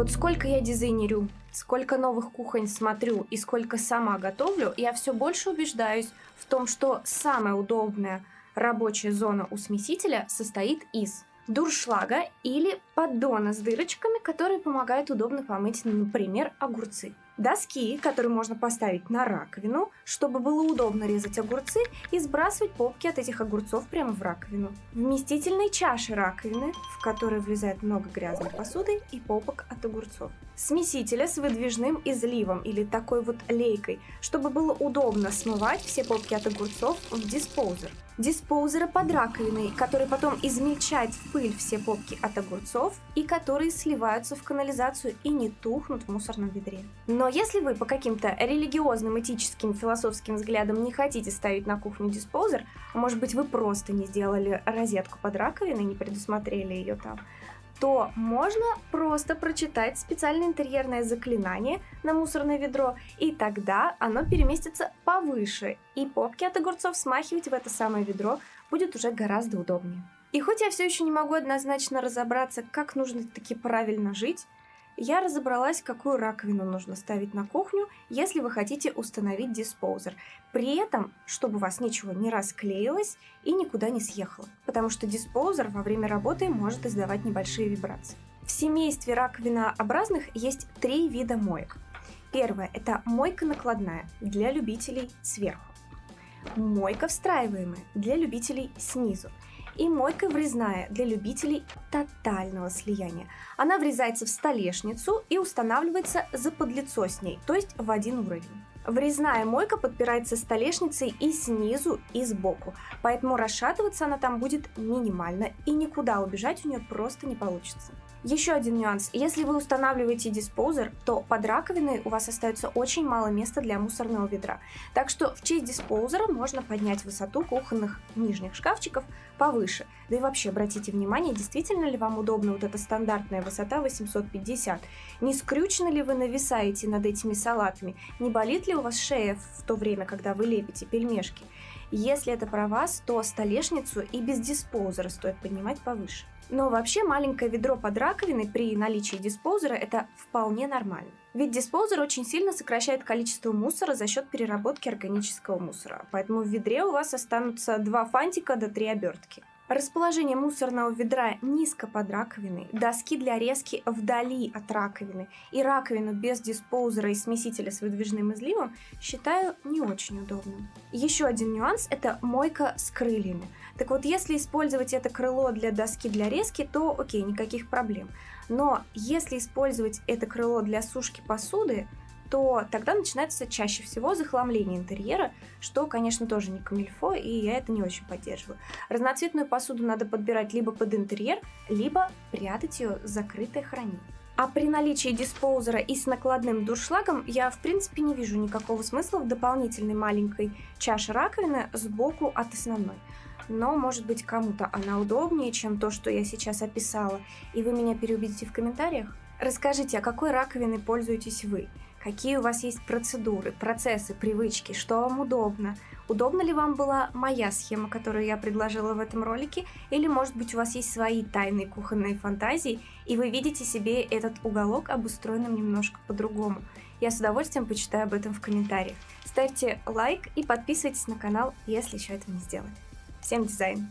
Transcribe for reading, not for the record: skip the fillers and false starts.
Вот сколько я дизайнерю, сколько новых кухонь смотрю и сколько сама готовлю, я все больше убеждаюсь в том, что самая удобная рабочая зона у смесителя состоит из дуршлага или поддона с дырочками, которые помогают удобно помыть, например, огурцы. Доски, которые можно поставить на раковину, чтобы было удобно резать огурцы и сбрасывать попки от этих огурцов прямо в раковину. Вместительные чаши раковины, в которые влезает много грязной посуды и попок от огурцов. Смесителя с выдвижным изливом или такой вот лейкой, чтобы было удобно смывать все попки от огурцов в диспоузер. Диспоузеры под раковиной, который потом измельчает в пыль все попки от огурцов и которые сливаются в канализацию и не тухнут в мусорном ведре. Но если вы по каким-то религиозным, этическим, философским взглядам не хотите ставить на кухню диспоузер, а может быть вы просто не сделали розетку под раковиной, не предусмотрели ее там, то можно просто прочитать специальное интерьерное заклинание на мусорное ведро, и тогда оно переместится повыше, и попки от огурцов смахивать в это самое ведро будет уже гораздо удобнее. И хоть я все еще не могу однозначно разобраться, как нужно таки правильно жить, я разобралась, какую раковину нужно ставить на кухню, если вы хотите установить диспоузер. При этом, чтобы у вас ничего не расклеилось и никуда не съехало. Потому что диспоузер во время работы может издавать небольшие вибрации. В семействе раковинообразных есть 3 вида моек. Первое – это мойка накладная для любителей сверху. Мойка встраиваемая для любителей снизу. И мойка врезная для любителей тотального слияния. Она врезается в столешницу и устанавливается заподлицо с ней, то есть в один уровень. Врезная мойка подпирается столешницей и снизу, и сбоку, поэтому расшатываться она там будет минимально, и никуда убежать у нее просто не получится. Еще один нюанс. Если вы устанавливаете диспоузер, то под раковиной у вас остается очень мало места для мусорного ведра. Так что в честь диспоузера можно поднять высоту кухонных нижних шкафчиков повыше. Да и вообще обратите внимание, действительно ли вам удобна вот эта стандартная высота 850. Не скрючены ли вы нависаете над этими салатами? Не болит ли у вас шея в то время, когда вы лепите пельмешки? Если это про вас, то столешницу и без диспоузера стоит поднимать повыше. Но вообще маленькое ведро под раковиной при наличии диспоузера – это вполне нормально. Ведь диспоузер очень сильно сокращает количество мусора за счет переработки органического мусора. Поэтому в ведре у вас останутся 2 фантика до 3 обертки. Расположение мусорного ведра низко под раковиной, доски для резки вдали от раковины и раковину без диспоузера и смесителя с выдвижным изливом считаю не очень удобным. Еще один нюанс – это мойка с крыльями. Так вот, если использовать это крыло для доски для резки, то окей, никаких проблем. Но если использовать это крыло для сушки посуды, то тогда начинается чаще всего захламление интерьера, что, конечно, тоже не камильфо, и я это не очень поддерживаю. Разноцветную посуду надо подбирать либо под интерьер, либо прятать ее закрытой хранить. А при наличии диспоузера и с накладным дуршлагом я, в принципе, не вижу никакого смысла в дополнительной маленькой чаше раковины сбоку от основной. Но, может быть, кому-то она удобнее, чем то, что я сейчас описала, и вы меня переубедите в комментариях. Расскажите, а какой раковиной пользуетесь вы? Какие у вас есть процедуры, процессы, привычки, что вам удобно? Удобна ли вам была моя схема, которую я предложила в этом ролике? Или, может быть, у вас есть свои тайные кухонные фантазии, и вы видите себе этот уголок обустроенным немножко по-другому? Я с удовольствием почитаю об этом в комментариях. Ставьте лайк и подписывайтесь на канал, если еще этого не сделали. Всем дизайн!